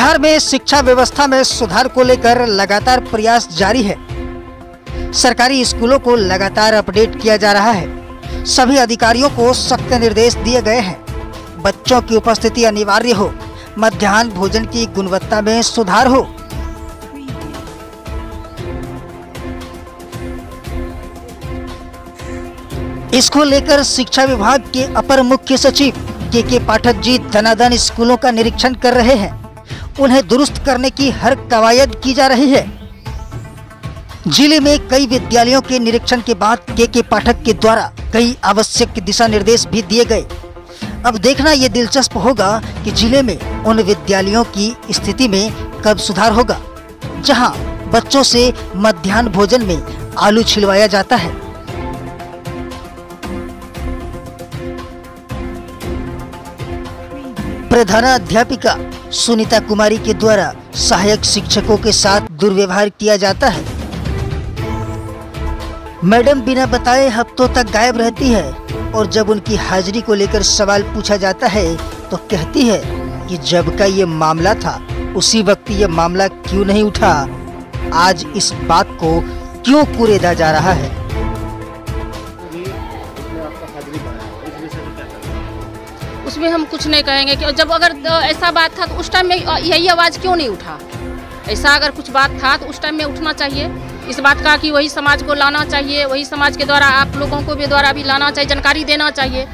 बिहार में शिक्षा व्यवस्था में सुधार को लेकर लगातार प्रयास जारी है। सरकारी स्कूलों को लगातार अपडेट किया जा रहा है। सभी अधिकारियों को सख्त निर्देश दिए गए हैं। बच्चों की उपस्थिति अनिवार्य हो, मध्याह्न भोजन की गुणवत्ता में सुधार हो। इसको लेकर शिक्षा विभाग के अपर मुख्य सचिव के पाठक जी धनाधन स्कूलों का निरीक्षण कर रहे हैं। उन्हें दुरुस्त करने की हर कवायद की जा रही है। जिले में कई विद्यालयों के निरीक्षण के बाद के पाठक के द्वारा कई आवश्यक दिशा निर्देश भी दिए गए। अब देखना ये दिलचस्प होगा कि जिले में उन विद्यालयों की स्थिति में कब सुधार होगा जहां बच्चों से मध्याह्न भोजन में आलू छिलवाया जाता है। प्रधानाध्यापिका सुनीता कुमारी के द्वारा सहायक शिक्षकों के साथ दुर्व्यवहार किया जाता है। मैडम बिना बताए हफ्तों तक गायब रहती है और जब उनकी हाजिरी को लेकर सवाल पूछा जाता है तो कहती है कि जब का ये मामला था उसी वक्त ये मामला क्यों नहीं उठा, आज इस बात को क्यों कुरेदा जा रहा है। उसमें हम कुछ नहीं कहेंगे कि जब अगर ऐसा बात था तो उस टाइम में यही आवाज़ क्यों नहीं उठा। ऐसा अगर कुछ बात था तो उस टाइम में उठना चाहिए। इस बात का कि वही समाज को लाना चाहिए, वही समाज के द्वारा आप लोगों को भी द्वारा भी लाना चाहिए, जानकारी देना चाहिए।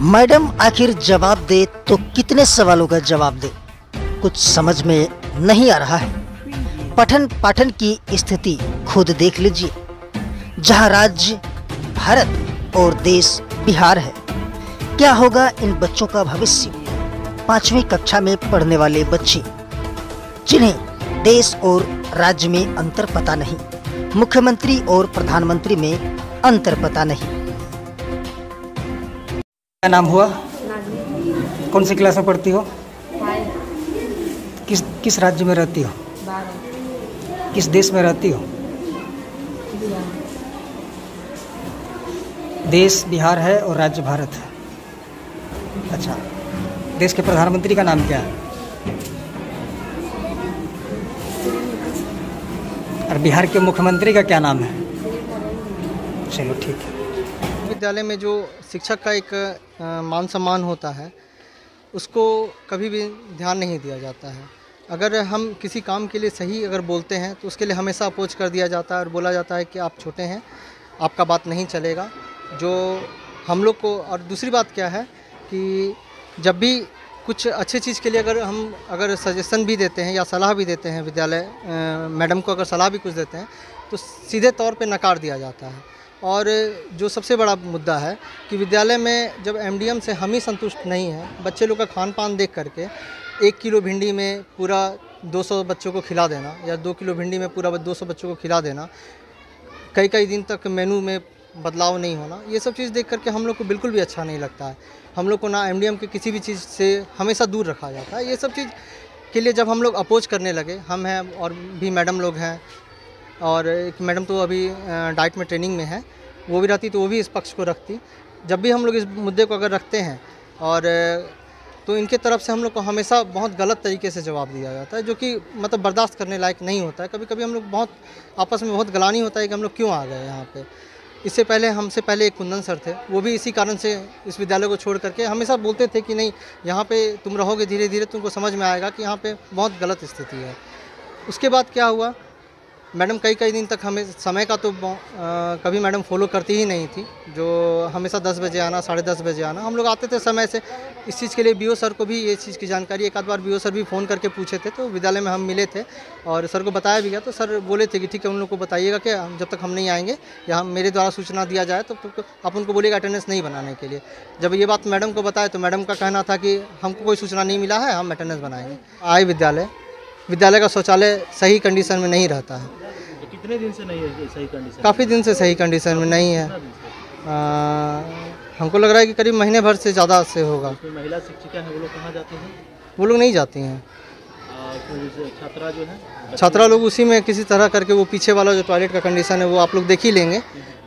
मैडम आखिर जवाब दे तो कितने सवालों का जवाब दे, कुछ समझ में नहीं आ रहा है। पठन पाठन की स्थिति खुद देख लीजिए। जहां राज्य भारत और देश बिहार है, क्या होगा इन बच्चों का भविष्य। 5वीं कक्षा में पढ़ने वाले बच्चे जिन्हें देश और राज्य में अंतर पता नहीं, मुख्यमंत्री और प्रधानमंत्री में अंतर पता नहीं। क्या नाम हुआ? कौन सी क्लास में पढ़ती हो? किस राज्य में रहती हो? किस देश में रहती हो? देश बिहार है और राज्य भारत है। अच्छा, देश के प्रधानमंत्री का नाम क्या है? और बिहार के मुख्यमंत्री का क्या नाम है? चलो ठीक है। विद्यालय में जो शिक्षक का एक मान सम्मान होता है उसको कभी भी ध्यान नहीं दिया जाता है। अगर हम किसी काम के लिए सही अगर बोलते हैं तो उसके लिए हमेशा अपोज कर दिया जाता है और बोला जाता है कि आप छोटे हैं, आपका बात नहीं चलेगा। जो हम लोग को, और दूसरी बात क्या है कि जब भी कुछ अच्छे चीज़ के लिए अगर सजेशन भी देते हैं या सलाह भी देते हैं, विद्यालय मैडम को अगर सलाह भी कुछ देते हैं तो सीधे तौर पे नकार दिया जाता है। और जो सबसे बड़ा मुद्दा है कि विद्यालय में जब एमडीएम से हम ही संतुष्ट नहीं हैं, बच्चे लोग का खान पान देख करके 1 किलो भिंडी में पूरा 200 बच्चों को खिला देना या 2 किलो भिंडी में पूरा 200 बच्चों को खिला देना, कई दिन तक मेनू में बदलाव नहीं होना, ये सब चीज़ देख करके हम लोग को बिल्कुल भी अच्छा नहीं लगता है। हम लोग को ना एमडीएम की किसी भी चीज़ से हमेशा दूर रखा जाता है। ये सब चीज़ के लिए जब हम लोग अपोज करने लगे, हम हैं और भी मैडम लोग हैं, और एक मैडम तो अभी डाइट में ट्रेनिंग में है, वो भी रहती तो वो भी इस पक्ष को रखती। जब भी हम लोग इस मुद्दे को अगर रखते हैं और तो इनके तरफ से हम लोग को हमेशा बहुत गलत तरीके से जवाब दिया जाता है, जो कि मतलब बर्दाश्त करने लायक नहीं होता है। कभी कभी हम लोग बहुत आपस में बहुत गलानी होता है कि हम लोग क्यों आ गए यहाँ पे। इससे पहले हमसे पहले एक कुंदन सर थे, वो भी इसी कारण से इस विद्यालय को छोड़ करके हमेशा बोलते थे कि नहीं, यहाँ पे तुम रहोगे, धीरे धीरे तुमको समझ में आएगा कि यहाँ पे बहुत गलत स्थिति है। उसके बाद क्या हुआ, मैडम कई दिन तक हमें समय का तो कभी मैडम फॉलो करती ही नहीं थी। जो हमेशा 10 बजे आना, 10:30 बजे आना, हम लोग आते थे समय से। इस चीज़ के लिए बीओ सर को भी ये चीज़ की जानकारी, एक आध बार बीओ सर भी फ़ोन करके पूछे थे, तो विद्यालय में हम मिले थे और सर को बताया भी गया। तो सर बोले थे कि ठीक है, उन लोग को बताइएगा कि जब तक हम नहीं आएंगे या मेरे द्वारा सूचना दिया जाए तो आप उनको बोलिएगा अटेंडेंस नहीं बनाने के लिए। जब ये बात मैडम को बताया तो मैडम का कहना था कि हमको कोई सूचना नहीं मिला है, हम अटेंडेंस बनाएंगे। आए विद्यालय का शौचालय सही कंडीशन में नहीं रहता है। कितने दिन से नहीं है सही कंडीशन? काफ़ी दिन से सही कंडीशन में नहीं है। हमको लग रहा है कि करीब महीने भर से ज़्यादा से होगा। महिला शिक्षिका है, वो लोग कहाँ जाती हैं? वो लोग नहीं जाती हैं। छात्रा जो है, छात्रा लोग उसी में किसी तरह करके, वो पीछे वाला जो टॉयलेट का कंडीशन है वो आप लोग देख ही लेंगे,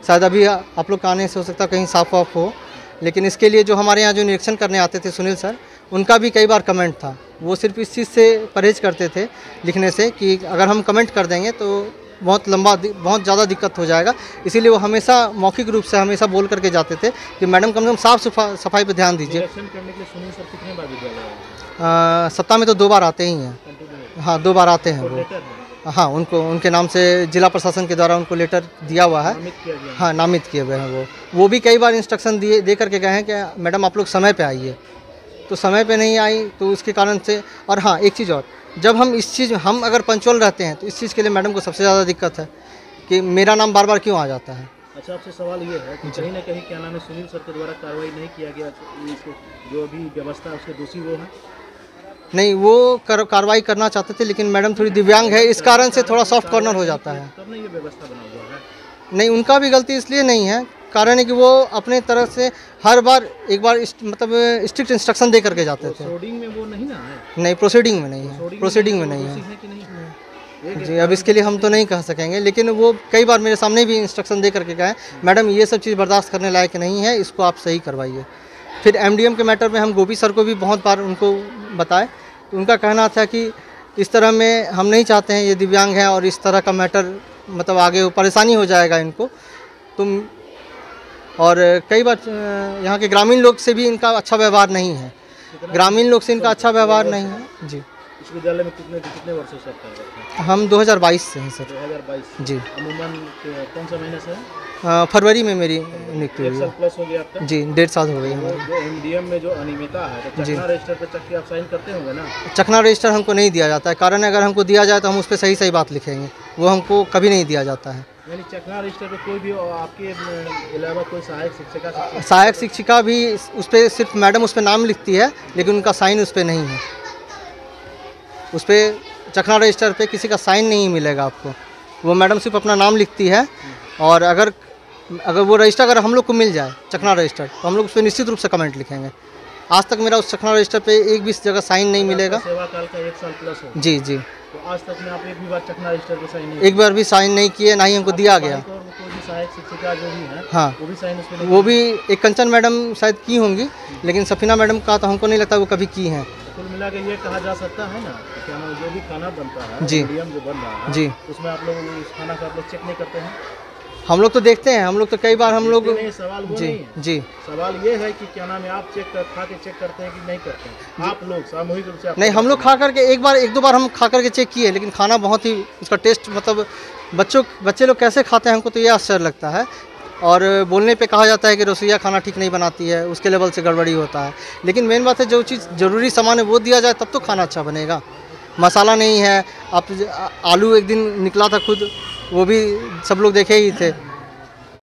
शायद अभी आप लोग का आने से हो सकता है कहीं साफ वाफ हो। लेकिन इसके लिए जो हमारे यहाँ जो निरीक्षण करने आते थे सुनील सर, उनका भी कई बार कमेंट था वो सिर्फ इस चीज़ से परहेज़ करते थे लिखने से कि अगर हम कमेंट कर देंगे तो बहुत ज़्यादा दिक्कत हो जाएगा, इसीलिए वो हमेशा मौखिक रूप से हमेशा बोल करके जाते थे कि मैडम कम से कम साफ सफाई पर ध्यान दीजिए। निरीक्षण करने के लिए सुनील सर कितने बार विद्यालय आए? सप्ताह में तो 2 बार आते ही हैं। कंटिन्यू हाँ 2 बार आते हैं और वो। लेटर है? हाँ उनके नाम से जिला प्रशासन के द्वारा उनको लेटर दिया हुआ है। नामित किया गया है? हाँ नामित किए हुए हैं वो भी कई बार इंस्ट्रक्शन दे करके गए हैं कि मैडम आप लोग समय पे आइए, तो समय पे नहीं आई तो उसके कारण से। और हाँ एक चीज़ और, जब हम अगर पंचुअल रहते हैं तो इस चीज़ के लिए मैडम को सबसे ज़्यादा दिक्कत है कि मेरा नाम बार बार क्यों आ जाता है। अच्छा, आपसे सवाल ये है कि कहीं ना कहीं क्या नाम है सुनील सर के द्वारा कार्रवाई नहीं किया गया, इसको जो अभी व्यवस्था है उसके दोषी वो है? नहीं वो कार्रवाई करना चाहते थे, लेकिन मैडम थोड़ी दिव्यांग है, इस कारण से थोड़ा सॉफ्ट कॉर्नर हो जाता है। तब नहीं ये व्यवस्था बना हुआ है? नहीं उनका भी गलती इसलिए नहीं है, कारण है कि वो अपने तरफ से हर बार एक बार मतलब स्ट्रिक्ट इंस्ट्रक्शन दे करके जाते थे। प्रोसीडिंग में वो नहीं ना है? नहीं प्रोसीडिंग में नहीं है, प्रोसीडिंग में नहीं है दोषी है कि नहीं? जी। अब इसके लिए हम तो नहीं कह सकेंगे, लेकिन वो कई बार मेरे सामने भी इंस्ट्रक्शन दे करके गए मैडम ये सब चीज़ बर्दाश्त करने लायक नहीं है, इसको आप सही करवाइए। फिर एमडीएम के मैटर में हम गोपी सर को भी बहुत बार उनको बताए, तो उनका कहना था कि इस तरह में हम नहीं चाहते हैं, ये दिव्यांग हैं और इस तरह का मैटर मतलब आगे परेशानी हो जाएगा इनको। तुम और कई बार यहाँ के ग्रामीण लोग से भी इनका अच्छा व्यवहार नहीं है, ग्रामीण लोग से इनका अच्छा व्यवहार नहीं है। जी इस विद्यालय में कितने वर्षों से आप कर रहे हैं? हम 2022 से हैं सर। 2022 जी। अमूमन कौन सा महीने से है? फरवरी में मेरी नियुक्ति हुई 1 है। साल प्लस हो गया आपका? जी 1.5 साल हो गई है। जो एमडीएम में जो अनियमितता है तो जी। चकना रजिस्टर पे चक्की आप साइन करते होंगे ना? चकना रजिस्टर हमको नहीं दिया जाता है, कारण अगर हमको दिया जाए तो हम उस पर सही सही बात लिखेंगे, वो हमको कभी नहीं दिया जाता है। यानी चकना रजिस्टर पे कोई भी आपके अलावा कोई सहायक शिक्षिका भी उस पर सिर्फ मैडम उस पर नाम लिखती है, लेकिन उनका साइन उस पर नहीं है। उस पर चकना रजिस्टर पे किसी का साइन नहीं मिलेगा आपको, वो मैडम सिर्फ अपना नाम लिखती है। और अगर वो रजिस्टर अगर हम लोग को मिल जाए चकना रजिस्टर, तो हम लोग उस पर निश्चित रूप से कमेंट लिखेंगे। आज तक मेरा उस चकना रजिस्टर पे एक भी जगह साइन नहीं मिलेगा। सेवा काल का 1 साल प्लस हो जी जी। तो आज तक में आप एक भी बार चकना रजिस्टर पे साइन नहीं? एक बार भी साइन नहीं किए, ना ही हमको दिया गया। कोई भी सहायक शिक्षिका जो भी है हाँ वो भी साइन उस पे नहीं? वो भी एक कंचन मैडम शायद की होंगी, लेकिन सफीना मैडम का तो हमको नहीं लगता वो कभी की हैं। कुल मिला के ये कहा जा सकता है ना कि क्या नाम जो भी खाना बनता है जी। मीडियम जो बन रहा है जी। उसमें आप लोग उस खाना का आप लोग चेक नहीं करते हैं? हम लोग तो देखते हैं, हम लोग तो कई बार हम लोग नहीं, सवाल वो जी नहीं है। जी सवाल ये है कि क्या नाम है आप खा के चेक करते हैं कि नहीं करते हैं? आप लोग सामूहिक रूप से आप नहीं, हम लोग खा करके एक दो बार हम खा करके चेक किए, लेकिन खाना बहुत ही उसका टेस्ट मतलब बच्चे लोग कैसे खाते हैं हमको तो ये आश्चर्य लगता है। और बोलने पे कहा जाता है कि रसोइया खाना ठीक नहीं बनाती है, उसके लेवल से गड़बड़ी होता है, लेकिन मेन बात है जो चीज़ ज़रूरी सामान है वो दिया जाए तब तो खाना अच्छा बनेगा। मसाला नहीं है, आप आलू एक दिन निकला था खुद, वो भी सब लोग देखे ही थे,